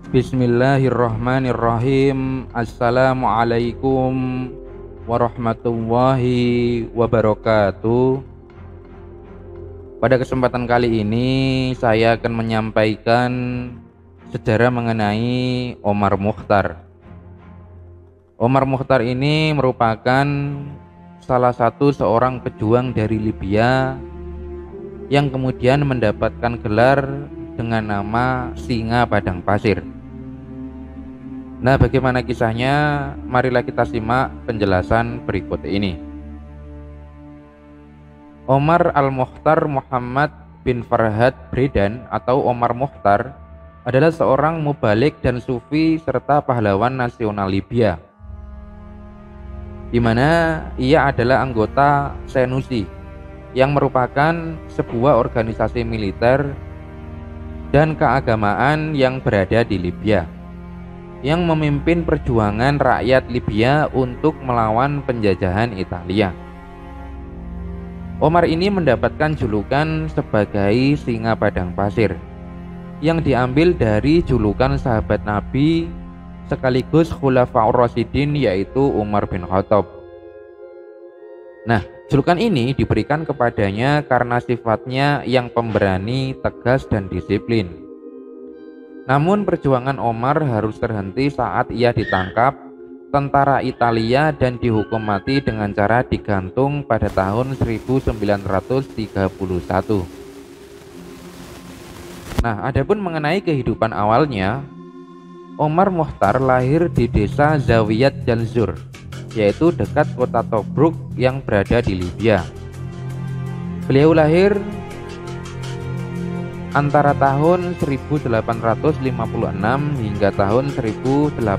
Bismillahirrahmanirrahim. Assalamualaikum warahmatullahi wabarakatuh. Pada kesempatan kali ini saya akan menyampaikan sejarah mengenai Omar Mukhtar. Omar Mukhtar ini merupakan salah satu seorang pejuang dari Libya yang kemudian mendapatkan gelar dengan nama Singa Padang Pasir. Nah, bagaimana kisahnya? Marilah kita simak penjelasan berikut ini. Omar Al-Mukhtar Muhammad bin Farhad Bredan atau Omar Mukhtar adalah seorang mubalik dan sufi serta pahlawan nasional Libya, di mana ia adalah anggota Senussi yang merupakan sebuah organisasi militer dan keagamaan yang berada di Libya, yang memimpin perjuangan rakyat Libya untuk melawan penjajahan Italia. Omar ini mendapatkan julukan sebagai Singa Padang Pasir, yang diambil dari julukan sahabat Nabi sekaligus Khulafaur Rasyidin, yaitu Umar bin Khattab. Nah, julukan ini diberikan kepadanya karena sifatnya yang pemberani, tegas, dan disiplin. Namun perjuangan Omar harus terhenti saat ia ditangkap tentara Italia dan dihukum mati dengan cara digantung pada tahun 1931. Nah, adapun mengenai kehidupan awalnya, Omar Mukhtar lahir di desa Zawiyat Janzur, yaitu dekat kota Tobruk yang berada di Libya. Beliau lahir antara tahun 1856 hingga tahun 1862.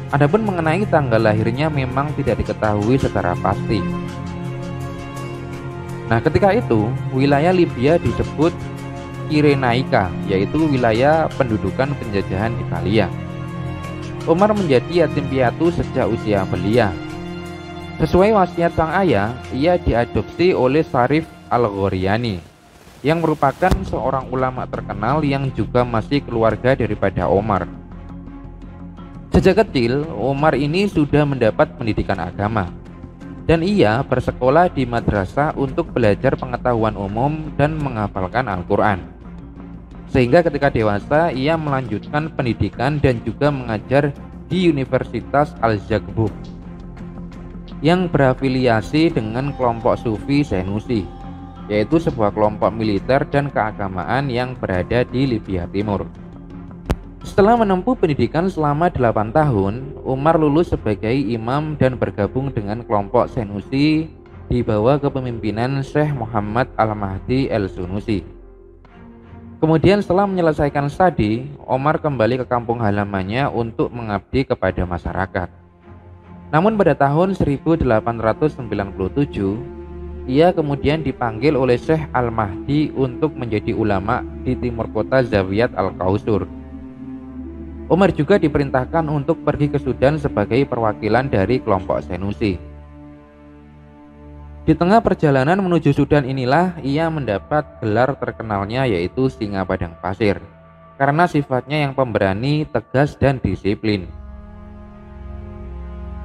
Adapun mengenai tanggal lahirnya memang tidak diketahui secara pasti. Nah, ketika itu wilayah Libya disebut Kirenaika, yaitu wilayah pendudukan penjajahan Italia. Omar menjadi yatim piatu sejak usia belia. Sesuai wasiat sang ayah, ia diadopsi oleh Syarif Al-Ghoriani, yang merupakan seorang ulama terkenal yang juga masih keluarga daripada Omar. Sejak kecil, Omar ini sudah mendapat pendidikan agama, dan ia bersekolah di madrasah untuk belajar pengetahuan umum dan menghafalkan Al-Quran. Sehingga ketika dewasa, ia melanjutkan pendidikan dan juga mengajar di Universitas Al-Zaghbub, yang berafiliasi dengan kelompok Sufi Senussi, yaitu sebuah kelompok militer dan keagamaan yang berada di Libya Timur. Setelah menempuh pendidikan selama 8 tahun, Umar lulus sebagai imam dan bergabung dengan kelompok Senussi di bawah kepemimpinan Syekh Muhammad Al-Mahdi El-Sunusi. Kemudian setelah menyelesaikan studi, Omar kembali ke kampung halamannya untuk mengabdi kepada masyarakat. Namun pada tahun 1897, ia kemudian dipanggil oleh Syekh Al-Mahdi untuk menjadi ulama di timur kota Zawiyat Al-Qausur. Umar juga diperintahkan untuk pergi ke Sudan sebagai perwakilan dari kelompok Senussi. Di tengah perjalanan menuju Sudan inilah ia mendapat gelar terkenalnya, yaitu Singa Padang Pasir, karena sifatnya yang pemberani, tegas, dan disiplin.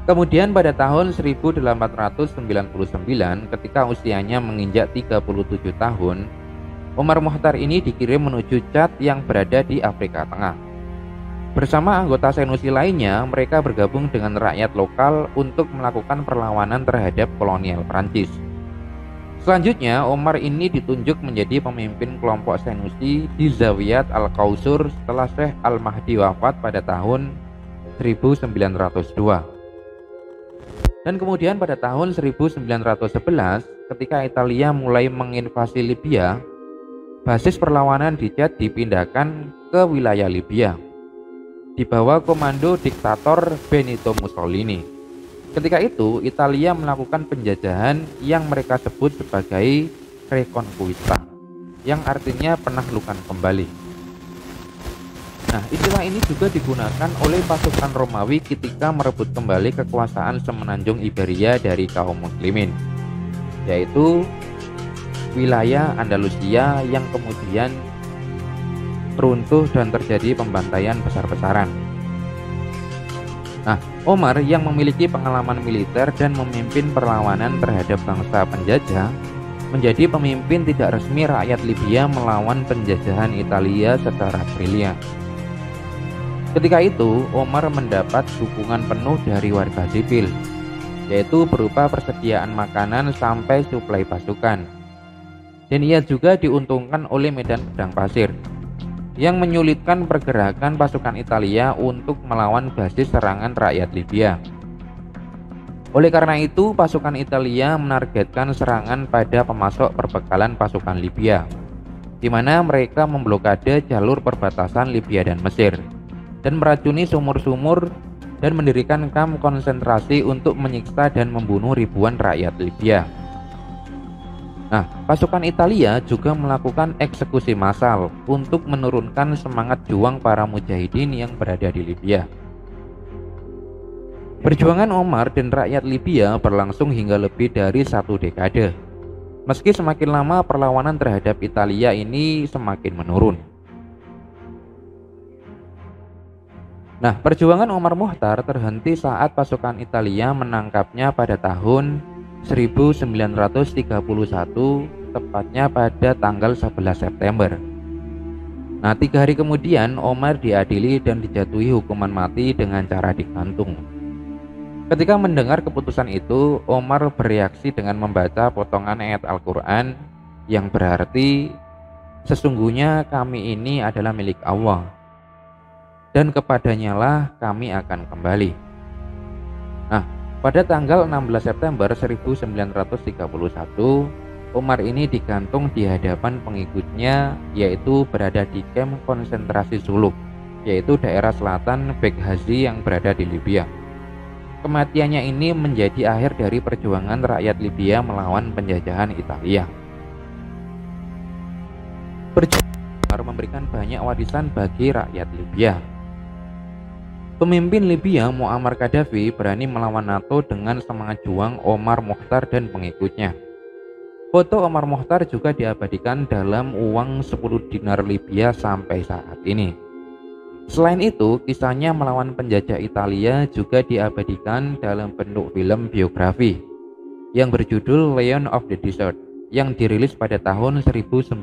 Kemudian pada tahun 1899, ketika usianya menginjak 37 tahun, Omar Mukhtar ini dikirim menuju Chad yang berada di Afrika Tengah. Bersama anggota Senussi lainnya, mereka bergabung dengan rakyat lokal untuk melakukan perlawanan terhadap kolonial Prancis. Selanjutnya, Omar ini ditunjuk menjadi pemimpin kelompok Senussi di Zawiyat Al-Qausur setelah Syekh Al-Mahdi wafat pada tahun 1902. Dan kemudian pada tahun 1911, ketika Italia mulai menginvasi Libya, basis perlawanan di Chad dipindahkan ke wilayah Libya di bawah komando diktator Benito Mussolini. Ketika itu, Italia melakukan penjajahan yang mereka sebut sebagai Reconquista, yang artinya penaklukan kembali. Nah, istilah ini juga digunakan oleh pasukan Romawi ketika merebut kembali kekuasaan semenanjung Iberia dari kaum muslimin, yaitu wilayah Andalusia yang kemudian runtuh dan terjadi pembantaian besar-besaran. Nah, Omar yang memiliki pengalaman militer dan memimpin perlawanan terhadap bangsa penjajah menjadi pemimpin tidak resmi rakyat Libya melawan penjajahan Italia secara brilian. Ketika itu, Omar mendapat dukungan penuh dari warga sipil, yaitu berupa persediaan makanan sampai suplai pasukan. Dan ia juga diuntungkan oleh medan pedang pasir, yang menyulitkan pergerakan pasukan Italia untuk melawan basis serangan rakyat Libya. Oleh karena itu, pasukan Italia menargetkan serangan pada pemasok perbekalan pasukan Libya, di mana mereka memblokade jalur perbatasan Libya dan Mesir, dan meracuni sumur-sumur dan mendirikan kamp konsentrasi untuk menyiksa dan membunuh ribuan rakyat Libya. Nah, pasukan Italia juga melakukan eksekusi massal untuk menurunkan semangat juang para mujahidin yang berada di Libya. Perjuangan Omar dan rakyat Libya berlangsung hingga lebih dari 1 dekade. Meski semakin lama perlawanan terhadap Italia ini semakin menurun. Nah, perjuangan Omar Mukhtar terhenti saat pasukan Italia menangkapnya pada tahun 1931, tepatnya pada tanggal 11 September. Nah, 3 hari kemudian Omar diadili dan dijatuhi hukuman mati dengan cara digantung. Ketika mendengar keputusan itu, Omar bereaksi dengan membaca potongan ayat Al-Quran yang berarti, "Sesungguhnya kami ini adalah milik Allah, dan kepadanyalah kami akan kembali." Nah, pada tanggal 16 September 1931, Omar ini digantung di hadapan pengikutnya, yaitu berada di kamp konsentrasi Suluk, yaitu daerah selatan Benghazi yang berada di Libya. Kematiannya ini menjadi akhir dari perjuangan rakyat Libya melawan penjajahan Italia. Perjuangan memberikan banyak warisan bagi rakyat Libya. Pemimpin Libya Muammar Gaddafi berani melawan NATO dengan semangat juang Omar Mukhtar dan pengikutnya. Foto Omar Mukhtar juga diabadikan dalam uang 10 dinar Libya sampai saat ini. Selain itu, kisahnya melawan penjajah Italia juga diabadikan dalam bentuk film biografi yang berjudul Lion of the Desert yang dirilis pada tahun 1980.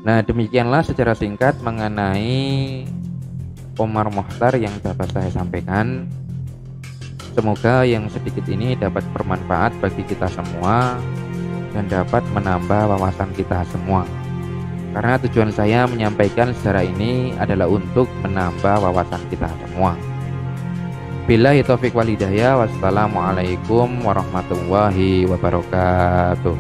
Nah, demikianlah secara singkat mengenai Omar Mukhtar yang dapat saya sampaikan. Semoga yang sedikit ini dapat bermanfaat bagi kita semua dan dapat menambah wawasan kita semua. Karena tujuan saya menyampaikan sejarah ini adalah untuk menambah wawasan kita semua. Billahi taufiq wal hidayah. Wassalamualaikum warahmatullahi wabarakatuh.